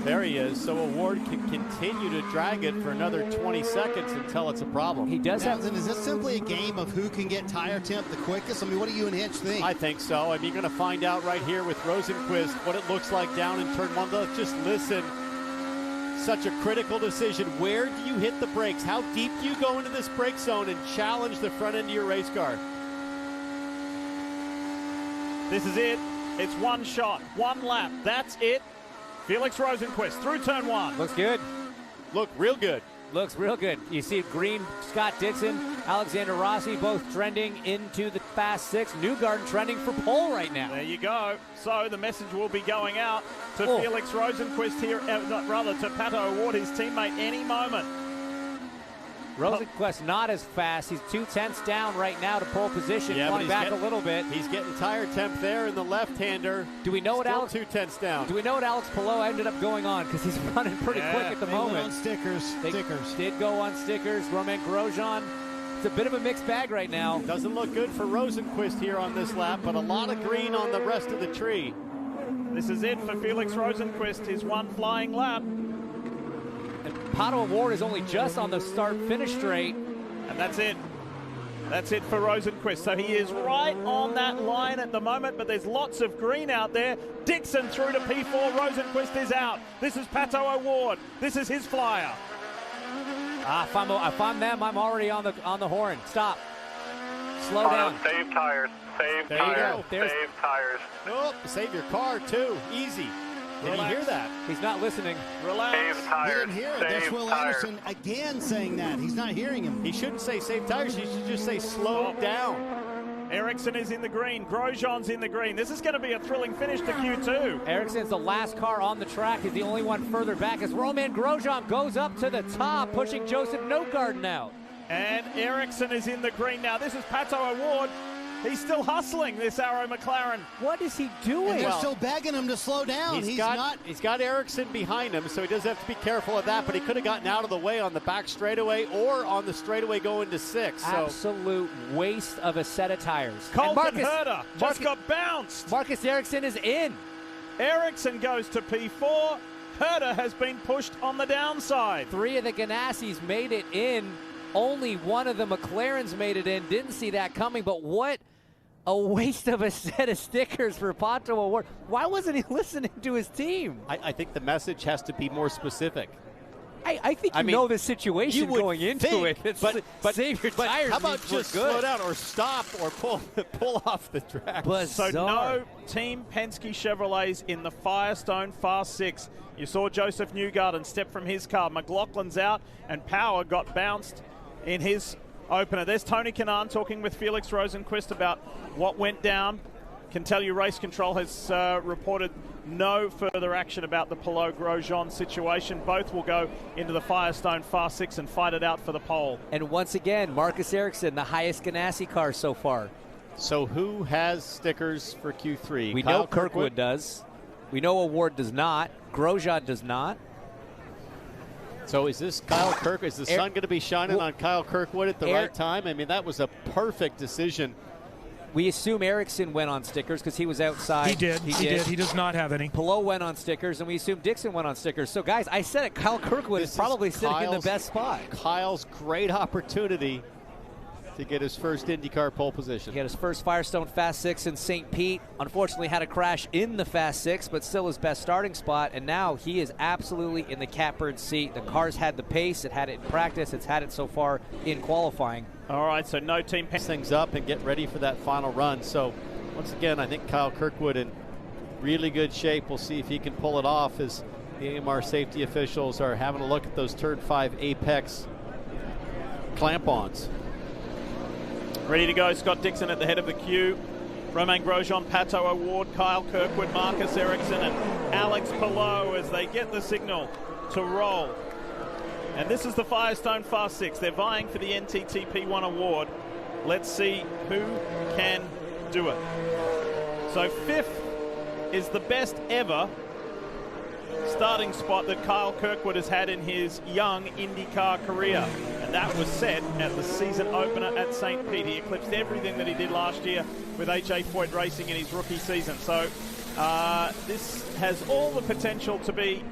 There he is. So O'Ward can continue to drag it for another 20 seconds until it's a problem. He does have. Townsend, is this simply a game of who can get tire temp the quickest? I mean, what do you and Hinch think? I think so. I mean, you're going to find out right here with Rosenqvist what it looks like down in turn 1. Let's just listen. Such a critical decision. Where do you hit the brakes? How deep do you go into this brake zone and challenge the front end of your race car? This is it. It's one shot, one lap. That's it. Felix Rosenqvist through turn 1. Looks good. Look real good. Looks real good. You see Green, Scott Dixon, Alexander Rossi both trending into the Fast 6. Newgarden trending for pole right now. There you go. So the message will be going out to Felix Rosenqvist here, rather to Pat O'Ward, his teammate, any moment. Rosenqvist not as fast. He's 2/10 down right now to pole position, going back a little bit. He's getting tire temp there in the left-hander. Do we know what Alex? 2/10 down. Do we know what Alex Palou ended up going on? Because he's running pretty quick at the moment. Went on stickers. They did go on stickers. Romain Grosjean. It's a bit of a mixed bag right now. Doesn't look good for Rosenqvist here on this lap, but a lot of green on the rest of the tree. This is it for Felix Rosenqvist, his one flying lap. And Pato O'Ward is only just on the start-finish straight. And that's it. That's it for Rosenqvist. So he is right on that line at the moment, but there's lots of green out there. Dixon through to P4. Rosenqvist is out. This is Pato O'Ward. This is his flyer. If I'm them, I'm already on the horn. Stop. Slow down. Save tires. Save There you tires. go. Save tires. Oh, save your car, too. Easy. Did you hear that? He's not listening. Relax. Save He tires. didn't hear it. That's Save Will tires. Anderson again saying that. He's not hearing him. He shouldn't say save tires. He should just say slow down. Ericsson is in the green. Grosjean's in the green. This is going to be a thrilling finish to Q2. Ericsson's the last car on the track. He's the only one further back as Romain Grosjean goes up to the top, pushing Joseph Newgarden out. And Ericsson is in the green now. This is Pato O'Ward. He's still hustling, this Arrow McLaren. What is he doing? And they're still begging him to slow down. He's got Ericsson behind him, so he does have to be careful of that, but he could have gotten out of the way on the back straightaway or on the straightaway going to 6. Absolute waste of a set of tires. Colton Herter just got bounced. Marcus Ericsson is in. Ericsson goes to P4. Herter has been pushed on the downside. 3 of the Ganassis made it in. Only one of the McLarens made it in. Didn't see that coming, but what a waste of a set of stickers for Pato O'Ward. Why wasn't he listening to his team? I think the message has to be more specific. I think you know the situation going into it. But save your tires. How about just slow down or stop or pull off the track? So no Team Penske Chevrolets in the Firestone Fast 6. You saw Joseph Newgarden step from his car. McLaughlin's out, and Power got bounced in his opener. There's Tony Kanaan talking with Felix Rosenqvist about what went down. Can tell you Race Control has reported no further action about the Palou-Grosjean situation. Both will go into the Firestone Fast 6 and fight it out for the pole. And once again, Marcus Ericsson, the highest Ganassi car so far. So who has stickers for Q3? We know Kirkwood does. We know O'Ward does not. Grosjean does not. So is this Kyle Kirk? Is the sun going to be shining on Kyle Kirkwood at the right time? I mean, that was a perfect decision We assume Ericsson went on stickers because he was outside. He did. He does not have any. Palou went on stickers, and we assume Dixon went on stickers. So, guys, I said it. Kyle Kirkwood is probably sitting in the best spot. Kyle's great opportunity to get his first IndyCar pole position. He had his first Firestone Fast 6 in St. Pete. Unfortunately, had a crash in the Fast 6, but still his best starting spot. And now he is absolutely in the catbird seat. The car's had the pace. It had it in practice. It's had it so far in qualifying. All right, so no team things up and get ready for that final run. So once again, I think Kyle Kirkwood in really good shape. We'll see if he can pull it off as the AMR safety officials are having a look at those turn 5 apex clamp-ons. Ready to go, Scott Dixon at the head of the queue. Romain Grosjean, Pato O'Ward, Kyle Kirkwood, Marcus Ericsson, and Alex Palou as they get the signal to roll. And this is the Firestone Fast 6. They're vying for the NTT P1 award. Let's see who can do it. So 5th is the best ever starting spot that Kyle Kirkwood has had in his young IndyCar career. And that was set at the season opener at St. Pete. He eclipsed everything that he did last year with H.A. Foyt Racing in his rookie season. So this has all the potential to be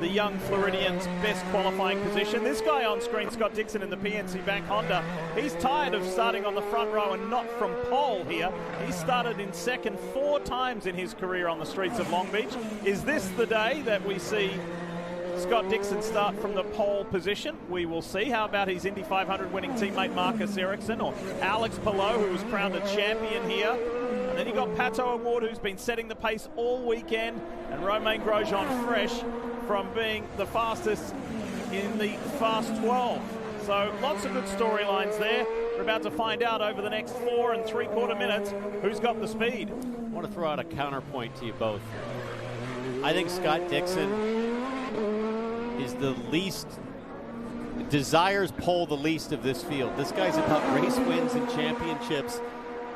the young Floridian's best qualifying position. This guy on screen, Scott Dixon in the PNC Bank Honda, he's tired of starting on the front row and not from pole here. He started in second 4 times in his career on the streets of Long Beach. Is this the day that we see Scott Dixon start from the pole position? We will see. How about his Indy 500 winning teammate Marcus Ericsson or Alex Palou, who was crowned a champion here? And then you got Pato O'Ward, who's been setting the pace all weekend, and Romain Grosjean fresh from being the fastest in the Fast 12. So lots of good storylines there. We're about to find out over the next 4 3/4 minutes who's got the speed. I want to throw out a counterpoint to you both. I think Scott Dixon is the least, desires pole the least of this field. This guy's about race wins and championships.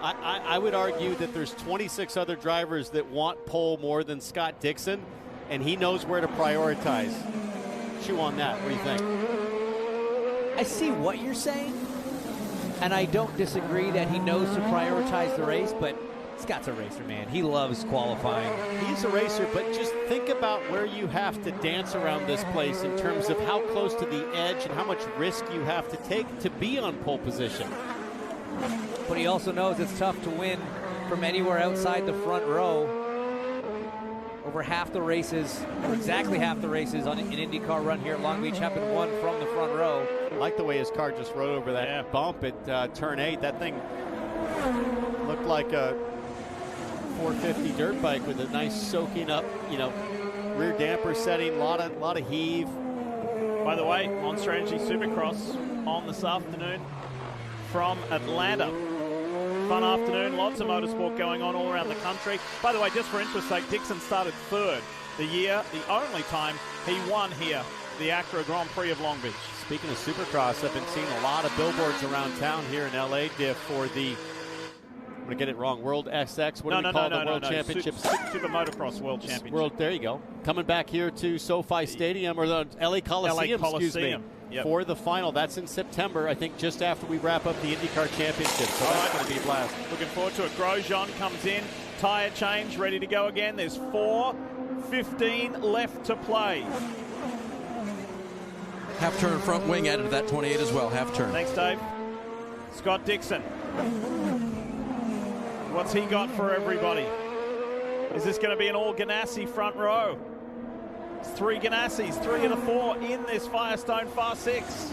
I would argue that there's 26 other drivers that want pole more than Scott Dixon, and he knows where to prioritize. Chew on that. What do you think? I see what you're saying, and I don't disagree that he knows to prioritize the race, but Scott's a racer, man. He loves qualifying. He's a racer, but just think about where you have to dance around this place in terms of how close to the edge and how much risk you have to take to be on pole position. But he also knows it's tough to win from anywhere outside the front row. Over half the races, or exactly half the races on an IndyCar run here at Long Beach have been won from the front row. I like the way his car just rode over that bump at turn 8. That thing looked like a 450 dirt bike with a nice soaking up, rear damper setting, lot of heave. By the way, Monster Energy Supercross on this afternoon from Atlanta. Fun afternoon, lots of motorsport going on all around the country. By the way, just for interest's sake, Dixon started 3rd the year, the only time he won here, the Acura Grand Prix of Long Beach. Speaking of Supercross, I've been seeing a lot of billboards around town here in LA, Diff, for the, I'm going to get it wrong, World SX, what do we call the World Championships? Super Motocross World Championship. There you go. Coming back here to SoFi Stadium, or the LA Coliseum, excuse me. Yep. For the final. That's in September, I think, just after we wrap up the IndyCar Championship. So that's going to be a blast. Looking forward to it. Grosjean comes in, tyre change, ready to go again. There's 4:15 left to play. Half turn front wing added to that 28 as well. Half turn. Thanks, Dave. Scott Dixon. What's he got for everybody? Is this going to be an all Ganassi front row? 3 Ganassis, 3 of the 4 in this Firestone Fast 6.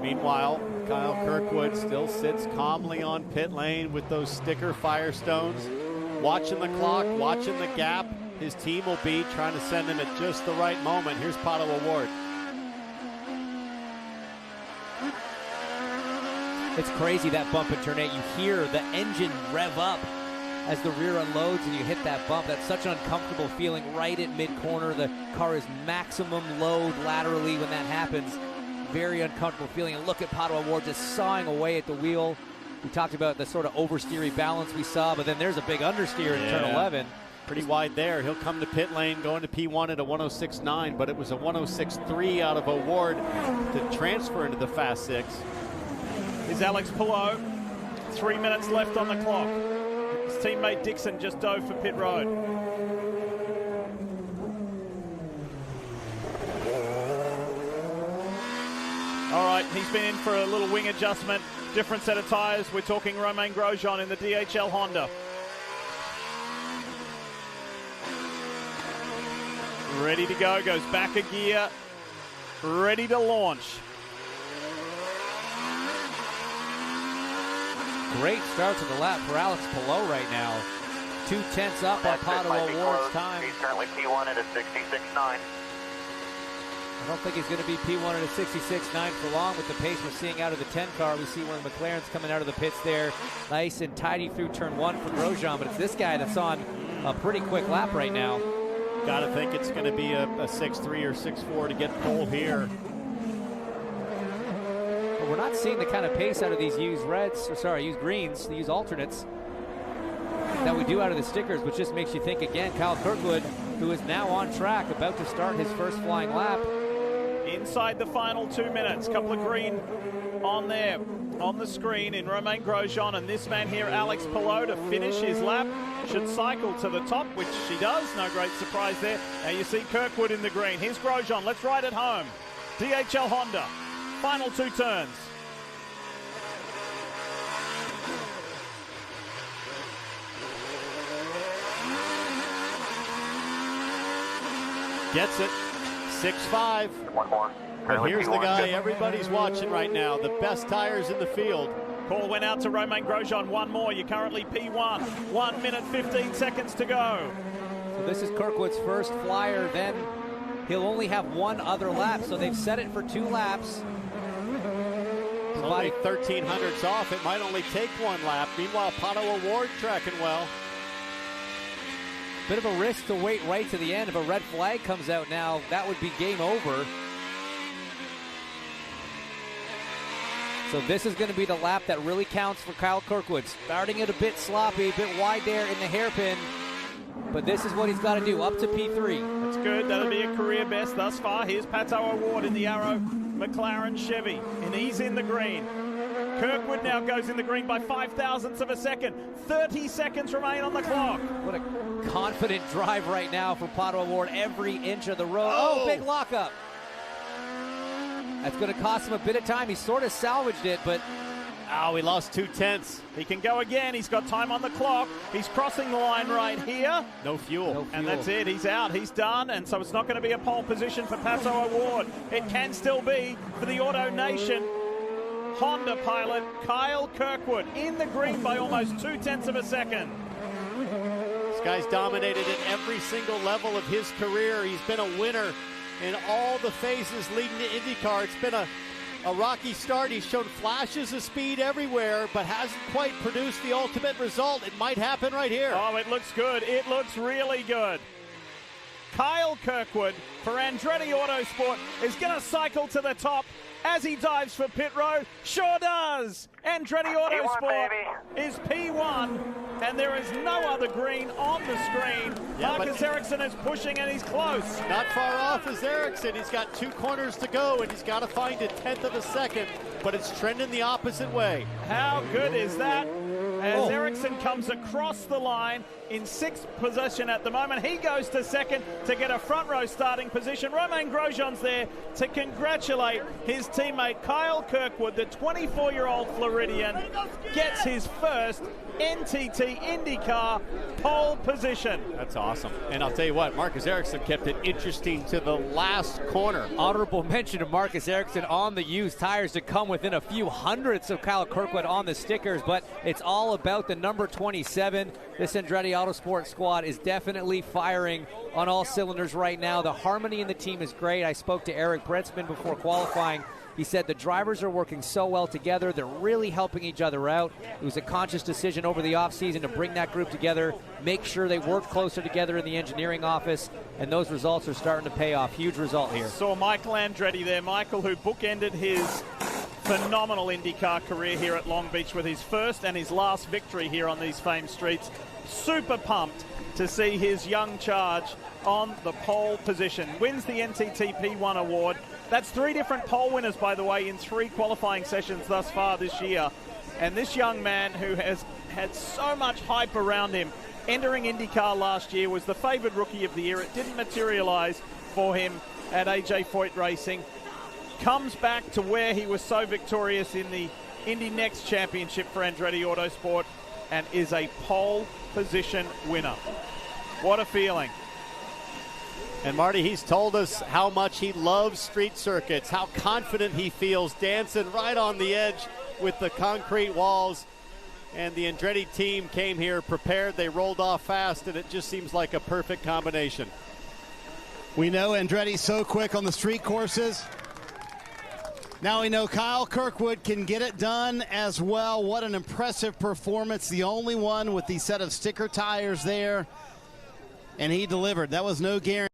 Meanwhile, Kyle Kirkwood still sits calmly on pit lane with those sticker Firestones, watching the clock, watching the gap. His team will be trying to send him at just the right moment. Here's Pato O'Ward. It's crazy, that bump in turn 8. You hear the engine rev up as the rear unloads and you hit that bump. That's such an uncomfortable feeling right at mid-corner. The car is maximum load laterally when that happens. Very uncomfortable feeling. And look at Pato O'Ward just sawing away at the wheel. We talked about the sort of oversteery balance we saw, but then there's a big understeer in turn 11. Pretty wide there. He'll come to pit lane going to P1 at a 106.9, but it was a 106.3 out of Award to transfer into the Fast 6. Is Alex Palou. 3 minutes left on the clock. His teammate Dixon just dove for pit road. All right, he's been in for a little wing adjustment. Different set of tires. We're talking Romain Grosjean in the DHL Honda. Ready to go, goes back a gear. Ready to launch. Great start to the lap for Alex Palou right now. 2/10 up on Padua Award's time. He's currently P1 at a 66.9. I don't think he's going to be P1 at a 66.9 for long with the pace we're seeing out of the 10 car. We see one of the McLarens coming out of the pits there. Nice and tidy through turn 1 for Grosjean, but it's this guy that's on a pretty quick lap right now. Got to think it's going to be a 6.3 or 6.4 to get pole here. But we're not seeing the kind of pace out of these used greens, the used alternates that we do out of the stickers, which just makes you think again, Kyle Kirkwood, who is now on track, about to start his first flying lap. Inside the final 2 minutes, couple of green on there, on the screen in Romain Grosjean, and this man here, Alex Palou, to finish his lap, should cycle to the top, which she does. No great surprise there. Now you see Kirkwood in the green. Here's Grosjean. Let's ride it home. DHL Honda. Final 2 turns. Gets it. 6.5. One more. But here's the guy everybody's watching right now. The best tires in the field. Call went out to Romain Grosjean. One more. You're currently P1. 1 minute, 15 seconds to go. So this is Kirkwood's first flyer. Then he'll only have one other lap. So they've set it for 2 laps. It's only 1,300s off. It might only take 1 lap. Meanwhile, Padua Award tracking well. Bit of a risk to wait right to the end. If a red flag comes out now, that would be game over. So this is going to be the lap that really counts for Kyle Kirkwood. Starting it a bit sloppy, a bit wide there in the hairpin. But this is what he's got to do, up to P3. That's good. That'll be a career best thus far. Here's Pato Award in the Arrow McLaren Chevy, and he's in the green. Kirkwood now goes in the green by 0.005 of a second. 30 seconds remain on the clock. What a confident drive right now for Pato Award. Every inch of the road. Oh, big lockup. That's going to cost him a bit of time. He sort of salvaged it, but... Oh, he lost 2/10. He can go again. He's got time on the clock. He's crossing the line right here. No fuel. And that's it. He's out. He's done. And so it's not going to be a pole position for Pato Award. It can still be for the Auto Nation Honda pilot Kyle Kirkwood in the green by almost 0.2 of a second. This guy's dominated at every single level of his career. He's been a winner in all the phases leading to IndyCar. It's been a rocky start. He's shown flashes of speed everywhere, but hasn't quite produced the ultimate result. It might happen right here. Oh, it looks good. It looks really good. Kyle Kirkwood for Andretti Autosport is going to cycle to the top as he dives for pit road. Sure does. Andretti Autosport is P1, and there is no other green on the screen. Yeah, Marcus Ericsson is pushing, and he's close. Not far off is Ericsson. He's got 2 corners to go, and he's got to find 1/10 of a second, but it's trending the opposite way. How good is that? As Ericsson comes across the line in 6th position at the moment. He goes to 2nd to get a front row starting position. Romain Grosjean's there to congratulate his teammate Kyle Kirkwood. The 24-year-old Floridian gets his first NTT IndyCar pole position. That's awesome. And I'll tell you what, Marcus Ericsson kept it interesting to the last corner. Honorable mention to Marcus Ericsson on the used tires to come within a few hundredths of Kyle Kirkwood on the stickers, but it's all about the number 27. This Andretti Autosport squad is definitely firing on all cylinders right now. The harmony in the team is great. I spoke to Eric Bretsman before qualifying. He said the drivers are working so well together. They're really helping each other out. It was a conscious decision over the offseason to bring that group together, make sure they work closer together in the engineering office, and those results are starting to pay off. Huge result here. Saw Michael Andretti there. Michael, who bookended his phenomenal IndyCar career here at Long Beach with his first and his last victory here on these famed streets. super pumped to see his young charge on the pole position. Wins the NTT P1 award. That's 3 different pole winners, by the way, in 3 qualifying sessions thus far this year. And this young man, who has had so much hype around him, entering IndyCar last year, was the favored rookie of the year. It didn't materialize for him at AJ Foyt Racing. Comes back to where he was so victorious in the Indy Next Championship for Andretti Autosport and is a pole position winner. What a feeling. And Marty, he's told us how much he loves street circuits, how confident he feels dancing right on the edge with the concrete walls. And the Andretti team came here prepared. They rolled off fast, and it just seems like a perfect combination. We know Andretti's so quick on the street courses. Now we know Kyle Kirkwood can get it done as well. What an impressive performance. The only one with the set of sticker tires there. And he delivered. That was no guarantee.